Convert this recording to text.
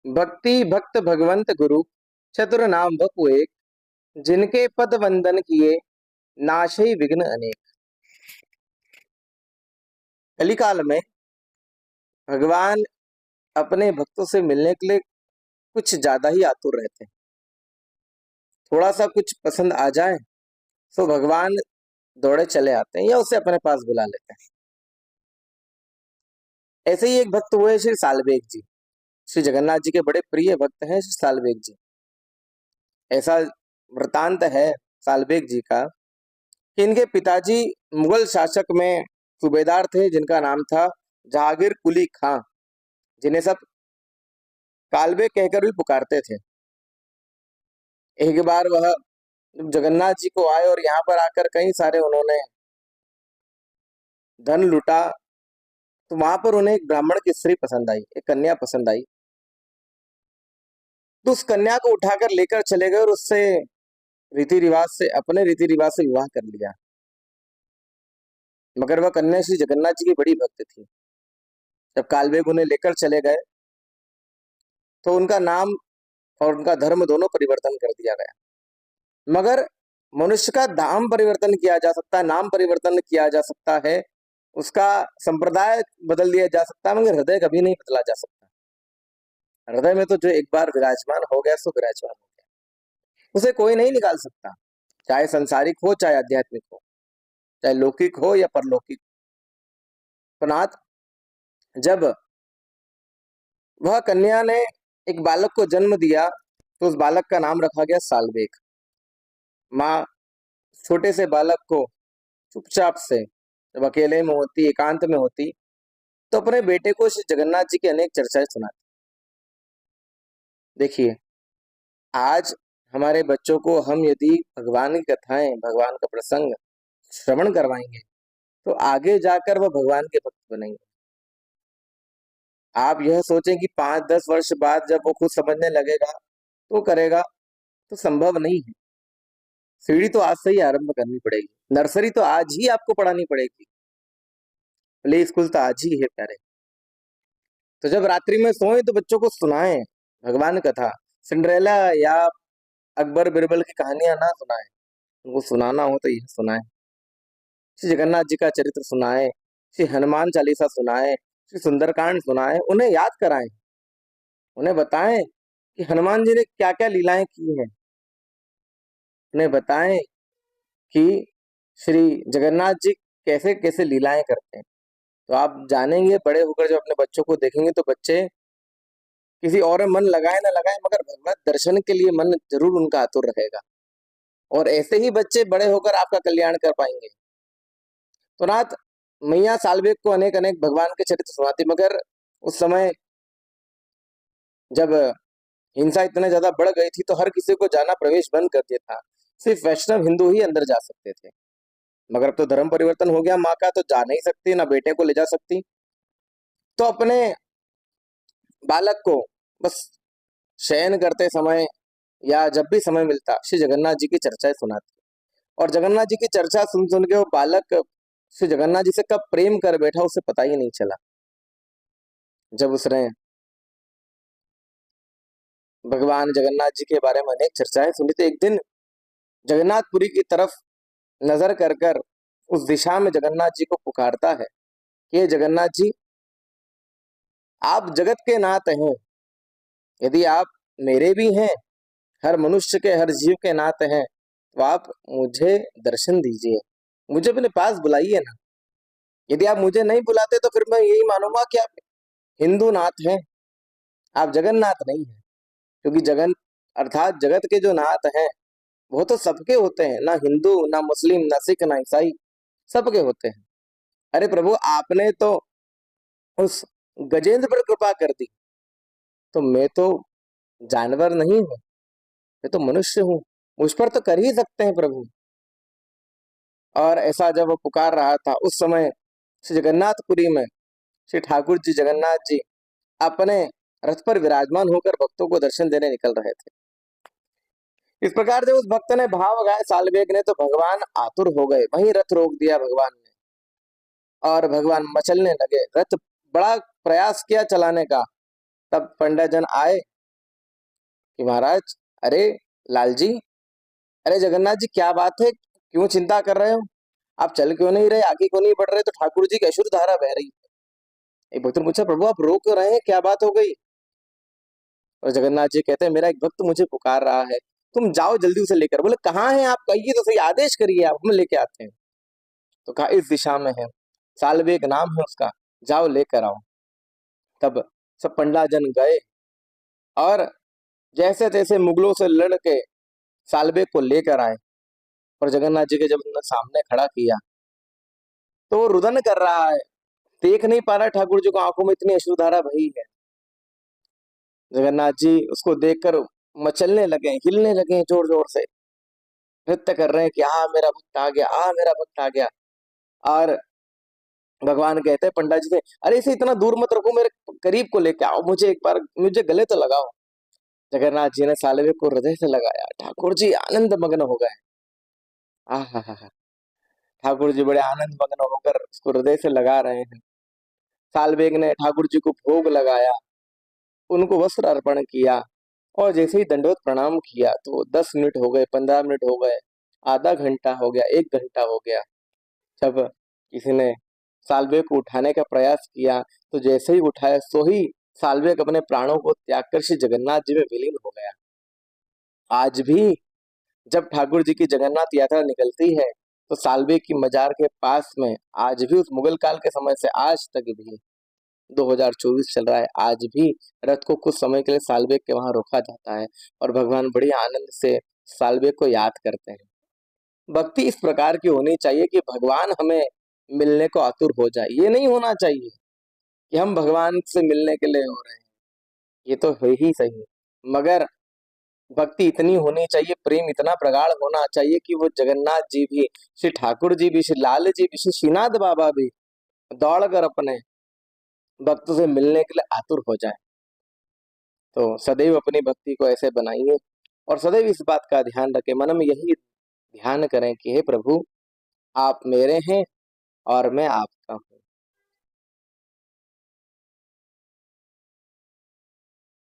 भक्ति भक्त भगवंत गुरु चतुर नाम बपु एक, जिनके पद वंदन किए नाशई विघ्न अनेक। कलिकाल में भगवान अपने भक्तों से मिलने के लिए कुछ ज्यादा ही आतुर रहते हैं। थोड़ा सा कुछ पसंद आ जाए तो भगवान दौड़े चले आते हैं या उसे अपने पास बुला लेते हैं। ऐसे ही एक भक्त हुए श्री सालवेग जी। श्री जगन्नाथ जी के बड़े प्रिय भक्त हैं श्री सालवेग जी। ऐसा वृतांत है सालवेग जी का कि इनके पिताजी मुगल शासक में सूबेदार थे, जिनका नाम था जहांगीर कुली खां, जिन्हें सब कालबे कहकर भी पुकारते थे। एक बार वह जगन्नाथ जी को आए और यहाँ पर आकर कई सारे उन्होंने धन लूटा, तो वहां पर उन्हें एक ब्राह्मण की स्त्री पसंद आई, एक कन्या पसंद आई। तो उस कन्या को उठाकर लेकर चले गए और उससे रीति रिवाज से, अपने रीति रिवाज से विवाह कर लिया। मगर वह कन्या श्री जगन्नाथ जी की बड़ी भक्त थी। जब कालबेग उन्हें लेकर चले गए तो उनका नाम और उनका धर्म दोनों परिवर्तन कर दिया गया। मगर मनुष्य का धाम परिवर्तन किया जा सकता है, नाम परिवर्तन किया जा सकता है, उसका संप्रदाय बदल दिया जा सकता है, मगर हृदय कभी नहीं बदला जा सकता। हृदय में तो जो एक बार विराजमान हो गया सो विराजमान हो गया, उसे कोई नहीं निकाल सकता। चाहे संसारिक हो, चाहे आध्यात्मिक हो, चाहे लौकिक हो या परलौकिक। तो नाथ, जब वह कन्या ने एक बालक को जन्म दिया तो उस बालक का नाम रखा गया सालवेग। माँ छोटे से बालक को चुपचाप से, जब अकेले में होती, एकांत में होती, तो अपने बेटे को श्री जगन्नाथ जी की अनेक चर्चाएं सुनाती। देखिए, आज हमारे बच्चों को हम यदि भगवान की कथाएं, भगवान का प्रसंग श्रवण करवाएंगे तो आगे जाकर वह भगवान के भक्त बनेंगे। आप यह सोचें कि 5-10 वर्ष बाद जब वो खुद समझने लगेगा तो करेगा, तो संभव नहीं है। सीढ़ी तो आज से ही आरंभ करनी पड़ेगी, नर्सरी तो आज ही आपको पढ़ानी पड़ेगी, प्ले स्कूल तो आज ही है प्यारे। तो जब रात्रि में सोए तो बच्चों को सुनाएं भगवान कथा, सिंड्रेला या अकबर बिरबल की कहानियां ना सुनाएं, उनको सुनाना हो तो यह सुनाएं। श्री जगन्नाथ जी का चरित्र सुनाएं, श्री हनुमान चालीसा सुनाएं, श्री सुंदरकांड सुनाएं, उन्हें याद कराएं, उन्हें बताएं कि हनुमान जी ने क्या क्या लीलाएं की हैं, उन्हें बताएं कि श्री जगन्नाथ जी कैसे कैसे लीलाएं करते हैं। तो आप जानेंगे, बड़े होकर जब अपने बच्चों को देखेंगे तो बच्चे किसी और में मन लगाए ना लगाए, मगर भगवत दर्शन के लिए मन जरूर उनका आतुर रहेगा। और ऐसे ही बच्चे बड़े होकर आपका कल्याण कर पाएंगे। तो नाथ, मैया सालवेग को अनेक अनेक भगवान के चरित्र सुनाती, मगर उस समय जब हिंसा इतने ज्यादा बढ़ गई थी तो हर किसी को जाना प्रवेश बंद कर दिया था। सिर्फ वैष्णव हिंदू ही अंदर जा सकते थे। मगर अब तो धर्म परिवर्तन हो गया, माँ का तो जा नहीं सकती, ना बेटे को ले जा सकती। तो अपने बालक को बस शयन करते समय या जब भी समय मिलता श्री जगन्नाथ जी की चर्चाएं सुनाती। और जगन्नाथ जी की चर्चा सुन सुन के वो बालक श्री जगन्नाथ जी से कब प्रेम कर बैठा उसे पता ही नहीं चला। जब उसने भगवान जगन्नाथ जी के बारे में अनेक चर्चाएं सुनी तो एक दिन जगन्नाथपुरी की तरफ नजर कर कर उस दिशा में जगन्नाथ जी को पुकारता है कि हे जगन्नाथ जी, आप जगत के नाथ हैं, यदि आप मेरे भी हैं, हर मनुष्य के, हर जीव के नाथ हैं, तो आप मुझे दर्शन दीजिए, मुझे अपने पास बुलाइए ना। यदि आप मुझे नहीं बुलाते तो फिर मैं यही मानूंगा कि आप हिंदू नाथ हैं, आप जगन्नाथ नहीं हैं। क्योंकि जगन अर्थात जगत के जो नाथ हैं वो तो सबके होते हैं, ना हिंदू, ना मुस्लिम, ना सिख, ना ईसाई, सबके होते हैं। अरे प्रभु, आपने तो उस गजेंद्र पर कृपा कर दी, तो मैं तो जानवर नहीं हूं, मैं तो मनुष्य हूं, मुझ पर तो कर ही सकते हैं प्रभु। और ऐसा जब वो पुकार रहा था उस समय श्री जगन्नाथपुरी में श्री ठाकुर जी जगन्नाथ जी अपने रथ पर विराजमान होकर भक्तों को दर्शन देने निकल रहे थे। इस प्रकार जब उस भक्त ने भाव गाए सालवेग ने, तो भगवान आतुर हो गए, वहीं रथ रोक दिया भगवान ने और भगवान मचलने लगे। रथ बड़ा प्रयास किया चलाने का, तब पंडित जन आए कि महाराज, अरे लाल जी, अरे जगन्नाथ जी, क्या बात है, क्यों चिंता कर रहे हो? आप चल क्यों नहीं रहे, आगे क्यों नहीं बढ़ रहे? तो ठाकुर जी की अश्रु धारा बह रही है। एक भक्त ने पूछा, प्रभु आप रो क्यों रहे हैं, क्या बात हो गई? और जगन्नाथ जी कहते हैं, मेरा एक भक्त मुझे पुकार रहा है, तुम जाओ जल्दी उसे लेकर। बोले, कहाँ है आप, कहिए तो सही, आदेश करिए, आप हम लेके आते हैं। तो कहा, इस दिशा में है, सालवेग नाम है उसका, जाओ लेकर आओ। तब सब पंडा जन गए और जैसे तैसे मुगलों से लड़ के सालबेग को लेकर आए। और जगन्नाथ जी के जब उन्होंने सामने खड़ा किया तो वो रुदन कर रहा है, देख नहीं पा रहा ठाकुर जी को, आंखों में इतनी अश्रुधारा बही है। जगन्नाथ जी उसको देखकर मचलने लगे, हिलने लगे, जोर जोर से नृत्य कर रहे हैं कि आ मेरा भक्त आ गया, आ मेरा भक्त आ गया। और भगवान कहते हैं पंडा जी से, अरे इसे इतना दूर मत रखो, मेरे करीब को लेके आओ, मुझे एक बार मुझे गले तो लगाओ। जगन्नाथ जी ने सालवे को हृदय से लगाया, ठाकुर जी आनंद मग्न हो गए। आहा हा हा, ठाकुर जी बड़े आनंद मग्न होकर उसको हृदय से लगा रहे हैं। सालवेग ने ठाकुर जी को भोग लगाया, उनको वस्त्र अर्पण किया, और जैसे ही दंडवत प्रणाम किया तो 10 मिनट हो गए, 15 मिनट हो गए, आधा घंटा हो गया, 1 घंटा हो गया। जब किसी ने सालवेग को उठाने का प्रयास किया तो जैसे ही उठाया सो ही सालवेग अपने प्राणों को त्याग कर श्री जगन्नाथ जी में विलीन हो गया। आज भी जब ठाकुर जी की जगन्नाथ यात्रा निकलती है तो सालवेग की मजार के पास में आज भी उस मुगल काल के समय से आज तक भी 2024 चल रहा है, आज भी रथ को कुछ समय के लिए सालबेग के वहां रोका जाता है और भगवान बड़ी आनंद से सालबेग को याद करते हैं। भक्ति इस प्रकार की होनी चाहिए कि भगवान हमें मिलने को आतुर हो जाए। ये नहीं होना चाहिए कि हम भगवान से मिलने के लिए हो रहे हैं, ये तो है ही सही, मगर भक्ति इतनी होनी चाहिए, प्रेम इतना प्रगाढ़ होना चाहिए कि वो जगन्नाथ जी भी, श्री ठाकुर जी भी, श्री लाल जी भी, श्री श्रीनाथ बाबा भी दौड़कर अपने भक्त से मिलने के लिए आतुर हो जाए। तो सदैव अपनी भक्ति को ऐसे बनाइए और सदैव इस बात का ध्यान रखें, मन में यही ध्यान करें कि हे प्रभु, आप मेरे हैं और मैं आपका हूँ।